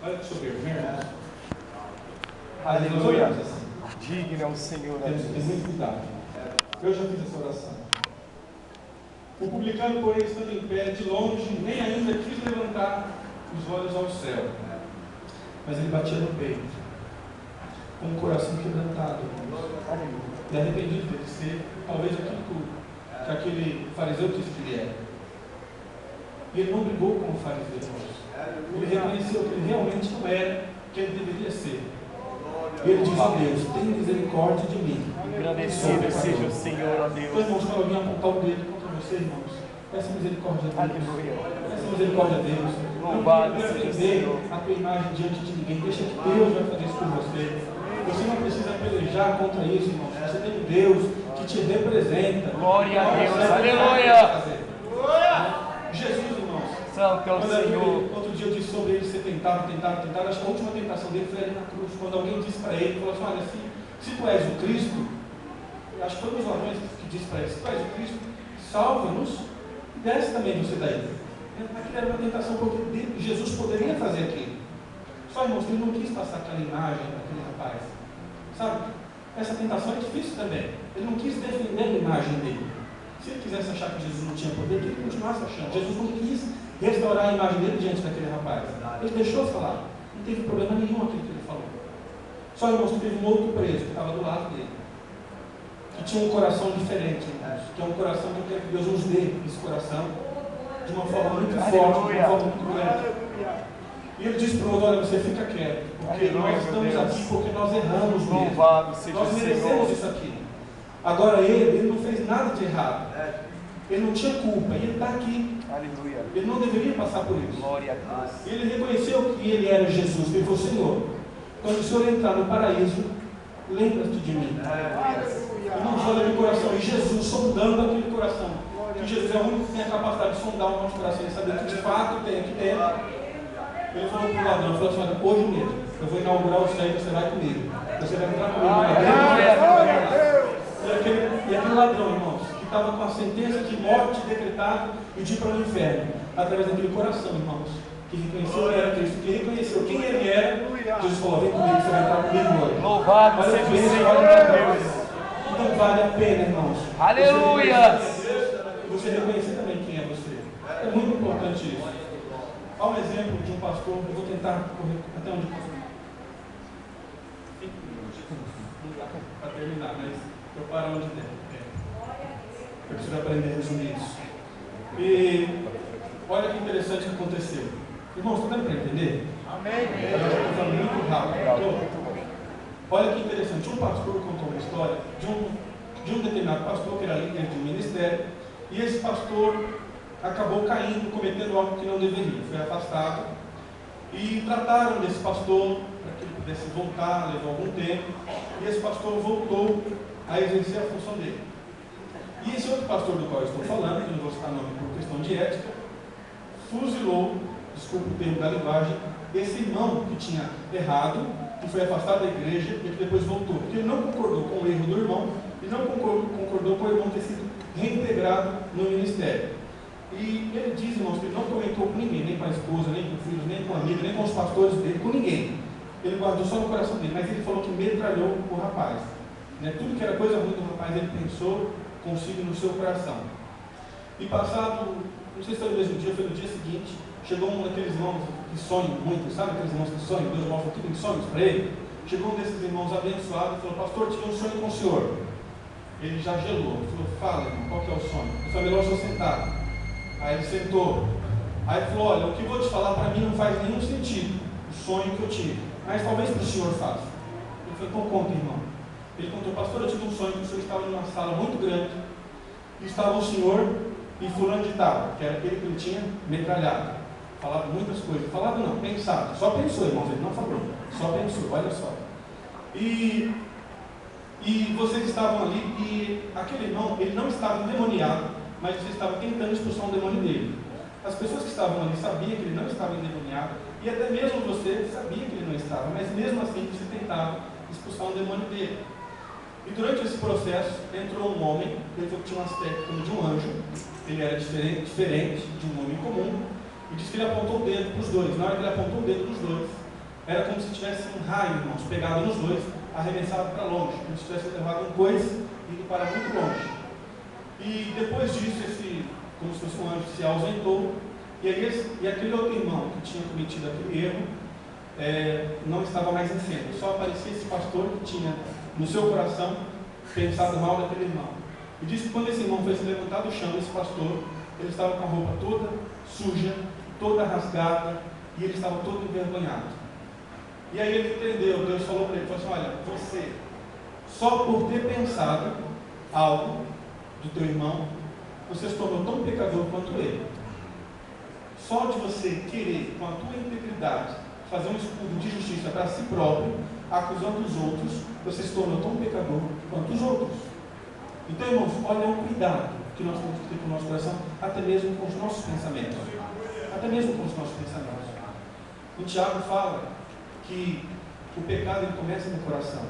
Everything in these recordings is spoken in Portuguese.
Olha que soberbo, né? Aleluia. Digno é o Senhor. Temos que ter muito cuidado. Eu já fiz essa oração. O publicano, porém, estando em pé de longe, nem ainda quis levantar os olhos ao céu. Mas ele batia no peito, com o coração quebrantado, e arrependido de ser, talvez, aquilo que aquele fariseu disse que ele era. E ele não brigou com o fariseu. Ele reconheceu que ele realmente não era o que ele deveria ser. E ele diz: ó Deus, tem misericórdia de mim. Agradecido seja o Senhor, ó Deus. Então, irmãos, quando alguém apontar o dedo contra você, irmãos, peça misericórdia a Deus. Aleluia. Peça misericórdia a Deus. Louvado Não seja o defender Senhor. a tua imagem diante de ninguém. Deixa que Deus vai fazer isso por você. Você não precisa pelejar contra isso, irmãos. Você tem um Deus que te representa. Glória a Deus. Você Aleluia. Jesus, irmãos. Santo é o Senhor. Outro dia eu disse sobre ele ser tentado. Acho que a última tentação dele foi ali na cruz. Quando alguém disse para ele, falou assim: olha, se tu és o Cristo, acho que foi os varões que disse para ele: se tu és o Cristo, salva-nos e desce também você daí. Aquilo era uma tentação, porque Jesus poderia fazer aquilo. Só, irmãos, ele não quis passar aquela imagem daquele rapaz. Sabe? Essa tentação é difícil também. Ele não quis defender a imagem dele. Se ele quisesse achar que Jesus não tinha poder, que ele continuasse achando. Jesus não quis restaurar a imagem dele diante daquele rapaz. Ele deixou falar. Não teve problema nenhum aquilo que ele falou. Só, irmãos, que teve um outro preso que estava do lado dele, que tinha um coração diferente, irmãos, que é um coração que eu quero que Deus nos dê esse coração de uma forma muito forte, de uma forma muito grande. E ele disse para o outro: olha, você fica quieto, porque nós estamos aqui porque nós erramos mesmo. Louvado seja Nós o merecemos Senhor. isso aqui. Agora ele não fez nada de errado. Ele não tinha culpa, e ele está aqui. Aleluia. Ele não deveria passar por isso. Glória a Deus. Ele reconheceu que ele era Jesus. Ele falou: Senhor, quando o Senhor entrar no paraíso, lembra-te de mim. Irmãos, olha meu coração. E Jesus sondando aquele coração. Que Jesus é o único que tem a capacidade de sondar o nosso coração e saber que de fato tem aqui dentro. Ele falou para o ladrão: falou assim: olha, hoje mesmo eu vou inaugurar o céu e você vai comigo. Você vai entrar comigo. E aquele ladrão, irmãos, que estava com a sentença de morte decretada e de ir para o inferno, através daquele coração, irmãos, que reconheceu que era Cristo, que reconheceu quem ele era. Jesus falou: vem comigo, você vai entrar comigo hoje. Louvado seja o Senhor, meu Deus. Então vale a pena, irmãos. Aleluia. Você reconhecer também quem é você. É muito importante isso. Há um exemplo de um pastor, eu vou tentar correr até onde eu posso. 5 minutos para terminar, mas eu paro onde der. Eu preciso aprender a resumir isso. E olha que interessante o que aconteceu. Irmãos, está dando para entender? Amém. Eu estou falando muito rápido. Olha que interessante. Um pastor contou uma história de um determinado pastor que era líder de um ministério, e esse pastor acabou caindo, cometendo algo que não deveria. Foi afastado e trataram desse pastor para que ele pudesse voltar. Levou algum tempo, e esse pastor voltou a exercer a função dele. E esse outro pastor do qual eu estou falando, que não vou citar nome por questão de ética, fuzilou, desculpe o termo da linguagem, esse irmão que tinha errado, que foi afastado da igreja e que depois voltou, porque ele não concordou com o erro do irmão e não concordou com o irmão ter sido reintegrado no ministério. E ele diz, irmãos, que ele não comentou com ninguém, nem com a esposa, nem com filhos, nem com amigos, nem com os pastores dele, com ninguém. Ele guardou só no coração dele, mas ele falou que metralhou o rapaz. Tudo que era coisa ruim do rapaz, ele pensou consigo no seu coração. E passado, não sei se foi no mesmo dia, foi no dia seguinte, chegou um daqueles irmãos que sonham muito, sabe aqueles irmãos que sonham, Deus mostra tudo em sonhos para ele. Chegou um desses irmãos abençoados e falou: pastor, tinha um sonho com o senhor. Ele já gelou, ele falou: fala, irmão, qual que é o sonho? Ele falou: melhor o senhor sentar. Aí ele sentou. Aí ele falou: olha, o que eu vou te falar para mim não faz nenhum sentido, o sonho que eu tive, mas talvez para o senhor faça. Ele falou: então conta, irmão. Ele contou: pastor, eu tive um sonho que o senhor estava numa sala muito grande, e estava o senhor e fulano de tal, que era aquele que ele tinha metralhado. Falava muitas coisas. Falava não, pensava. Só pensou, irmãos, ele não falou. Só pensou, olha só. E vocês estavam ali, e aquele irmão, ele não estava endemoniado, mas você estava tentando expulsar um demônio dele. As pessoas que estavam ali sabiam que ele não estava endemoniado, e até mesmo você sabia que ele não estava, mas mesmo assim você tentava expulsar um demônio dele. E durante esse processo entrou um homem, ele tinha um aspecto como de um anjo, ele era diferente de um homem comum, e disse que ele apontou o dedo para os dois. Na hora que ele apontou o dedo para os dois, Era como se tivesse um raio, irmãos, pegado nos dois, arremessado para longe, como se tivesse levado um coice e ido para muito longe. E depois disso, como se fosse um anjo, se ausentou, e aquele outro irmão que tinha cometido aquele erro, não estava mais em cena. Só aparecia esse pastor que tinha no seu coração pensado mal daquele irmão. E disse que quando esse irmão foi se levantar do chão, esse pastor, ele estava com a roupa toda suja, toda rasgada, e ele estava todo envergonhado. E aí ele entendeu, Deus falou para ele, falou assim: olha, você, só por ter pensado algo do teu irmão, você se tornou tão pecador quanto ele. Só de você querer, com a tua integridade, fazer um escudo de justiça para si próprio, acusando os outros, você se tornou tão pecador quanto os outros. Então, irmãos, olha o cuidado que nós temos que ter com o nosso coração, até mesmo com os nossos pensamentos. Até mesmo com os nossos pensamentos. O Tiago fala que o pecado ele começa no coração,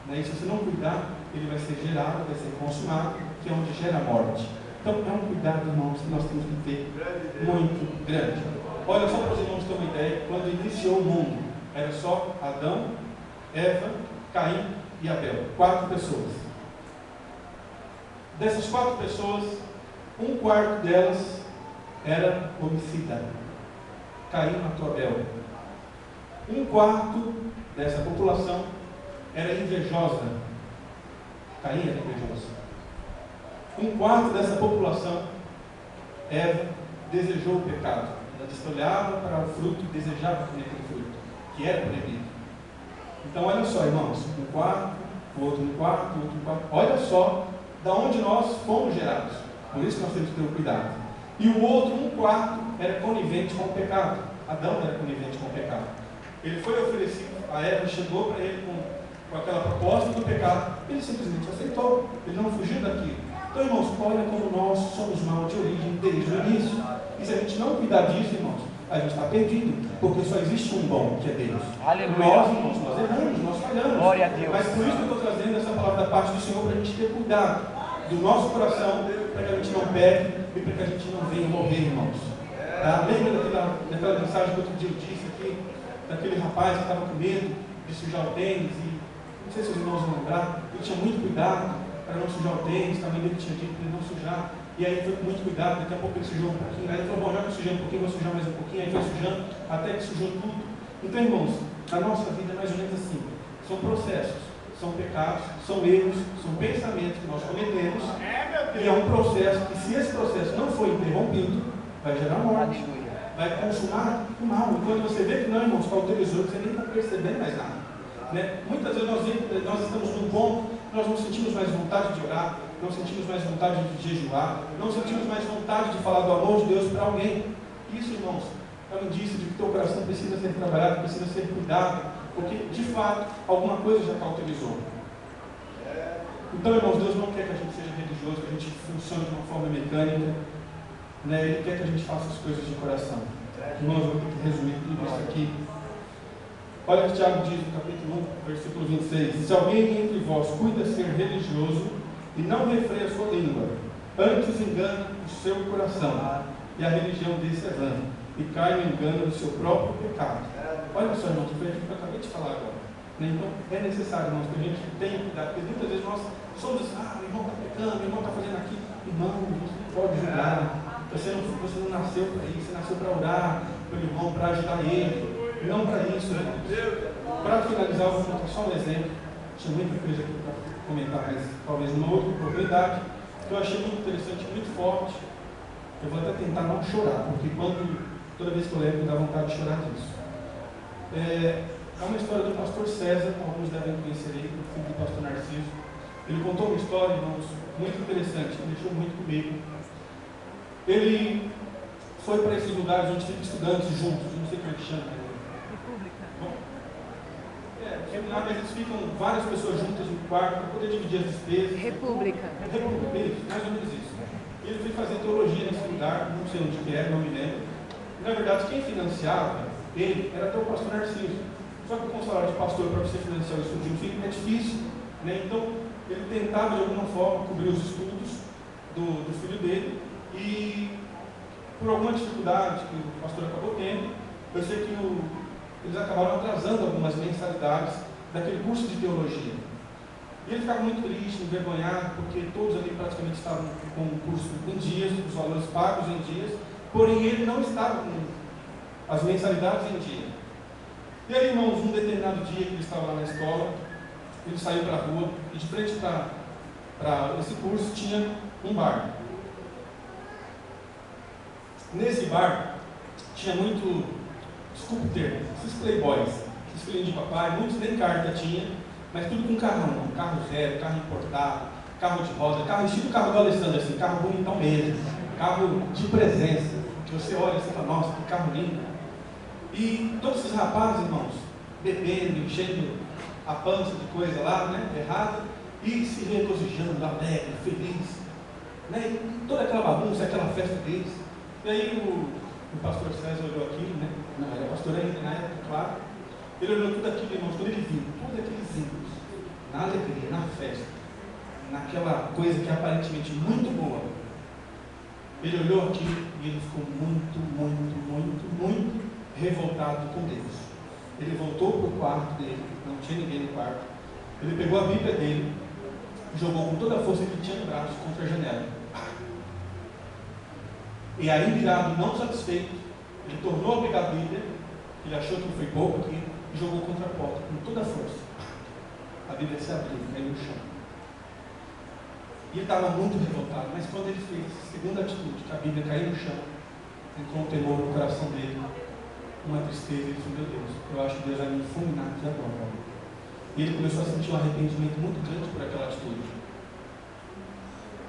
né? E se você não cuidar, ele vai ser gerado, vai ser consumado, que é onde gera a morte. Então é um cuidado, irmãos, que nós temos que ter muito grande. Olha só para os irmãos terem uma ideia, quando iniciou o mundo, era só Adão, Eva, Caim e Abel, 4 pessoas. Dessas 4 pessoas, 1/4 delas era homicida. Caim matou Abel. 1/4 dessa população era invejosa. Caim era invejoso. 1/4 dessa população, Eva, desejou o pecado. Ela olhava para o fruto e desejava comer aquele fruto, que era proibido. Então, olha só, irmãos, 1/4, o outro 1/4, o outro 1/4. Olha só da onde nós fomos gerados. Por isso que nós temos que ter um cuidado. E o outro 1/4 era conivente com o pecado. Adão era conivente com o pecado. Ele foi oferecido, a Eva chegou para ele com aquela proposta do pecado, ele simplesmente aceitou, ele não fugiu daquilo. Então, irmãos, olha como nós somos mal de origem desde o início. E se a gente não cuidar disso, irmãos, a gente está perdido, porque só existe um bom, que é Deus. Aleluia. Nós, irmãos, nós erramos, nós falhamos. Glória a Deus. Mas por isso que eu estou trazendo essa palavra da parte do Senhor, para a gente ter cuidado do nosso coração, para que a gente não peque e para que a gente não venha morrer, irmãos. Tá? Lembra daquela mensagem que outro dia eu disse aqui, daquele rapaz que estava com medo de sujar o tênis, e não sei se os irmãos vão lembrar, ele tinha muito cuidado para não sujar o tênis, também ele tinha dito para ele não sujar, e aí ele foi com muito cuidado, daqui a pouco ele sujou um pouquinho, aí ele falou: bom, já que eu sujei um pouquinho, vou sujar mais um pouquinho, aí foi sujando, até que sujou tudo. Então, irmãos, a nossa vida é mais ou menos assim, são processos, são pecados, são erros, são pensamentos que nós cometemos, e é um processo que, se esse processo não for interrompido, vai gerar morte, vai consumar o mal. E quando você vê que não, irmãos, cauterizou, você nem está percebendo mais nada, né? Muitas vezes nós estamos num ponto, nós não sentimos mais vontade de orar, não sentimos mais vontade de jejuar, não sentimos mais vontade de falar do amor de Deus para alguém. Isso, irmãos, é um indício de que o teu coração precisa ser trabalhado, precisa ser cuidado, porque, de fato, alguma coisa já cauterizou. Então, irmãos, Deus não quer que a gente seja religioso, que a gente funcione de uma forma mecânica, né? Ele quer que a gente faça as coisas de coração. Irmãos, eu vou ter que resumir tudo isso aqui. Olha o que Tiago diz no capítulo 1, versículo 26. Se alguém entre vós cuida ser religioso e não refreia a sua língua, antes engana o seu coração, e a religião desse é vã, e cai no engano do seu próprio pecado. Olha só, irmãos, foi aquilo que eu acabei de falar agora. Então, é necessário, irmãos, que a gente tenha cuidado, porque muitas vezes nós somos assim: ah, o irmão está pecando, o irmão está fazendo aquilo. Irmão, você não pode julgar. Você não nasceu para isso, você nasceu para orar pelo irmão, para ajudar ele, não para isso, irmãos. Para finalizar, eu vou contar só um exemplo. Tinha muita coisa aqui para comentar, mas talvez numa outra oportunidade, que eu achei muito interessante, muito forte. Eu vou até tentar não chorar, porque toda vez que eu lembro, dá vontade de chorar disso. É uma história do pastor César, alguns devem conhecer ele, filho do pastor Narciso. Ele contou uma história, irmãos, muito interessante, que deixou muito comigo. Ele foi para esses lugares onde ficam estudantes juntos, não sei como é que chama. República. Bom, mas eles ficam várias pessoas juntas no quarto para poder dividir as despesas. República. República, mais ou menos isso. E ele foi fazer teologia nesse lugar, não sei onde que é, não me lembro. Na verdade, quem financiava ele era até o pastor Narciso. Só que com o salário de pastor, para você financiar o estudo de um filho, é difícil, né? Então, ele tentava de alguma forma cobrir os estudos do filho dele, e por alguma dificuldade que o pastor acabou tendo, eu sei que eles acabaram atrasando algumas mensalidades daquele curso de teologia. E ele ficava muito triste, envergonhado, porque todos ali praticamente estavam com o curso em dias, os valores pagos em dias, porém ele não estava com as mensalidades em dia. E aí, irmãos, um determinado dia que ele estava lá na escola, ele saiu para a rua e de frente para esse curso tinha um bar. Nesse bar tinha muito, desculpa o termo, esses playboys, esses filhinhos de papai, muitos nem carta tinha, mas tudo com carrão, carro zero, carro importado, carro de roda, carro estilo carro do Alessandro, assim, carro bonitão mesmo, carro de presença, que você olha assim e fala, nossa, que carro lindo. E todos esses rapazes, irmãos, bebendo, enchendo a pança de coisa lá, né, errada, e se regozijando, alegre, feliz, né, e toda aquela bagunça, aquela festa deles. E aí o pastor César olhou aquilo, né, não era pastor ainda na época, claro, ele olhou tudo aquilo, irmãos, quando ele viu todos aqueles ímpios, na alegria, na festa, naquela coisa que é aparentemente muito boa, ele olhou aquilo e ele ficou muito revoltado com Deus. Ele voltou para o quarto dele, não tinha ninguém no quarto, ele pegou a Bíblia dele, jogou com toda a força que ele tinha no braço contra a janela. E aí, virado, não satisfeito, ele tornou a pegar a Bíblia, ele achou que foi pouco aqui, e jogou contra a porta com toda a força. A Bíblia se abriu, caiu no chão. E ele estava muito revoltado, mas quando ele fez a segunda atitude, que a Bíblia caiu no chão, entrou um temor no coração dele, uma tristeza, ele disse, meu Deus, eu acho que Deus vai me fulminar aqui agora. E ele começou a sentir um arrependimento muito grande por aquela atitude.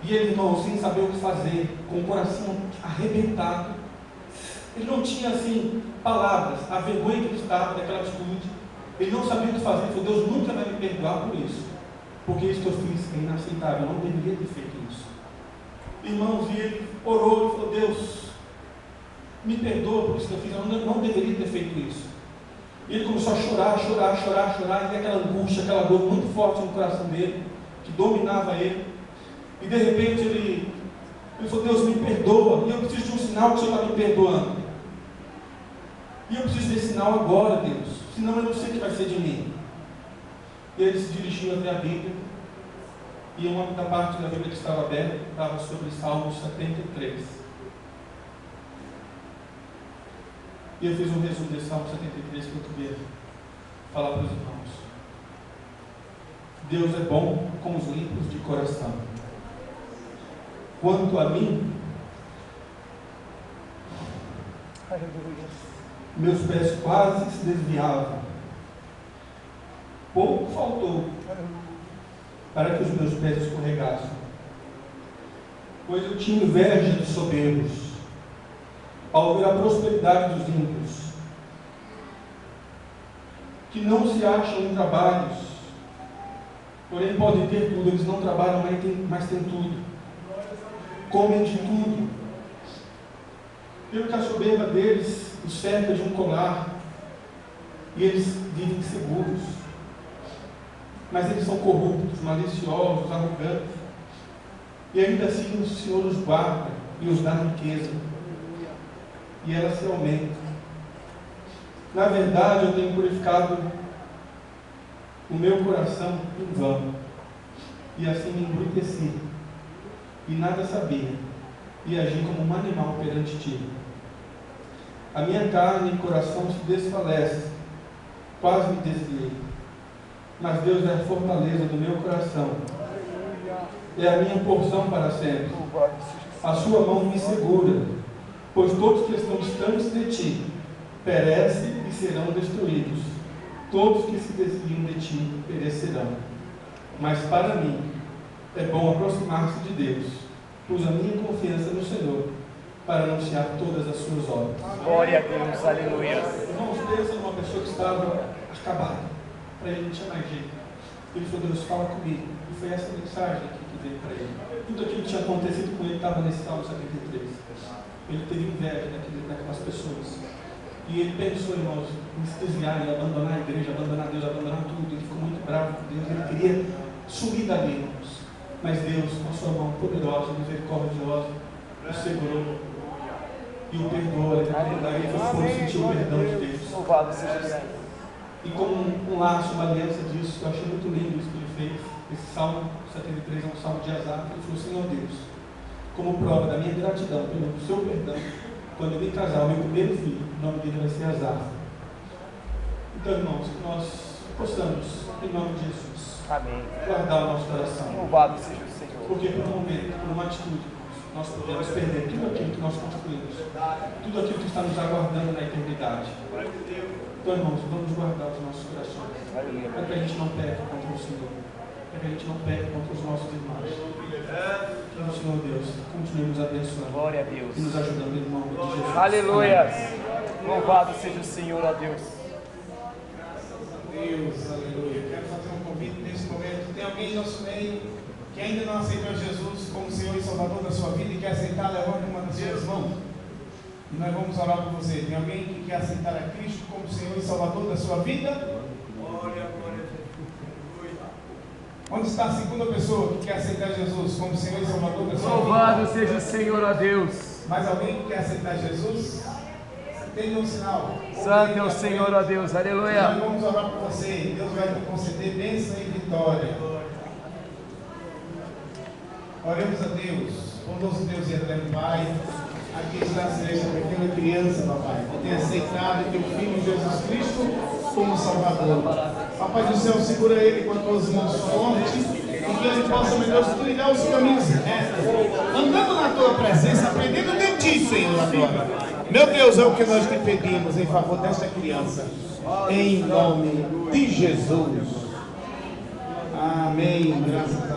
E ele, irmão, sem saber o que fazer, com o coração arrebentado, ele não tinha assim palavras, a vergonha que ele estava daquela atitude, ele não sabia o que fazer, ele falou, Deus nunca vai me perdoar por isso, porque isso que eu fiz é inaceitável, eu não deveria ter feito isso. Irmãos, e ele orou e falou, Deus, me perdoa por isso que eu fiz, eu não deveria ter feito isso. E ele começou a chorar, e aquela angústia, aquela dor muito forte no coração dele, que dominava ele. E de repente ele falou, Deus me perdoa, e eu preciso de um sinal que o Senhor está me perdoando. E eu preciso desse sinal agora, Deus, senão eu não sei o que vai ser de mim. E ele se dirigiu até a Bíblia, e uma da parte da Bíblia que estava aberta estava sobre Salmo 73. E eu fiz um resumo desse Salmo 73 que eu queria falar para os irmãos. Deus é bom com os limpos de coração. Quanto a mim, meus pés quase se desviavam. Pouco faltou para que os meus pés escorregassem, pois eu tinha inveja de soberbos, ao ver a prosperidade dos ímpios, que não se acham em trabalhos, porém podem ter tudo. Eles não trabalham, mas têm tudo, comem de tudo, pelo que a soberba deles os cerca de um colar, e eles vivem seguros, mas eles são corruptos, maliciosos, arrogantes, e ainda assim o Senhor os guarda e os dá riqueza, e ela se aumenta. Na verdade, eu tenho purificado o meu coração em vão, e assim me embruteci, e nada sabia, e agi como um animal perante ti. A minha carne e coração se desfalece, quase me desviei, mas Deus é a fortaleza do meu coração, é a minha porção para sempre. A sua mão me segura, pois todos que estão distantes de ti perecem e serão destruídos. Todos que se desviam de ti perecerão. Mas para mim é bom aproximar-se de Deus. Pus a minha confiança no Senhor para anunciar todas as suas obras. Glória a Deus, aleluia. Irmãos, Deus é uma pessoa que estava acabada. Para ele não tinha mais jeito. Ele falou, Deus, fala comigo. E foi essa mensagem aqui que veio para ele. Tudo aquilo que tinha acontecido com ele estava nesse Salmo 73. Ele teve inveja daquelas pessoas. E ele pensou, irmãos, em se desviar, em abandonar a igreja, abandonar Deus, abandonar tudo. Ele ficou muito bravo com Deus. Ele queria sumir dali, irmãos. Mas Deus, com a sua mão poderosa, misericordiosa, o segurou e o perdoou. Ele foi sentir o perdão de Deus. Louvado seja o Senhor. E como um laço, uma aliança disso, eu achei muito lindo isso que ele fez. Esse Salmo 73 é um salmo de Asaf. Ele falou: Senhor Deus, como prova da minha gratidão pelo seu perdão, quando eu me casar, o meu primeiro filho, o nome dele vai ser Asaf. Então, irmãos, que nós possamos, em nome de Jesus, Amém. guardar o nosso coração. Louvado seja o Senhor. Porque por um momento, por uma atitude, nós podemos perder tudo aquilo que nós construímos, tudo aquilo que está nos aguardando na eternidade. Então, irmãos, vamos guardar os nossos corações, para que a gente não peque contra o Senhor, para que a gente não peque contra os nossos irmãos. Que o Senhor Deus continue nos abençoando. Glória a Deus. E nos ajudando em nome de Jesus. Aleluia. Amém. Louvado seja o Senhor, ó Deus. Deus, aleluia. Quero fazer um convite nesse momento. Tem alguém em nosso meio que ainda não aceitou Jesus como Senhor e Salvador da sua vida e quer aceitar? Levante uma das suas mãos. E nós vamos orar por você. Tem alguém que quer aceitar a Cristo como Senhor e Salvador da sua vida? Glória, glória a Deus. Onde está a segunda pessoa que quer aceitar Jesus como Senhor e Salvador da sua vida? Louvado seja o Senhor, ó Deus. Mais alguém que quer aceitar Jesus? Tem um sinal. Santo é o Senhor, ó Deus. Aleluia. Nós vamos orar por você. Deus vai te conceder bênção e vitória. Oremos a Deus. Bondoso Deus e eterno Pai. Aqui está essa pequena criança, papai, que tem aceitado teu Filho Jesus Cristo como Salvador. Papai do céu, segura ele com as tuas mãos fortes, e que ele possa, meu Deus, trilhar os caminhos retos, andando na tua presença, aprendendo de ti, Senhor, agora. Meu Deus, é o que nós te pedimos em favor desta criança, em nome de Jesus. Amém. Graças a Deus.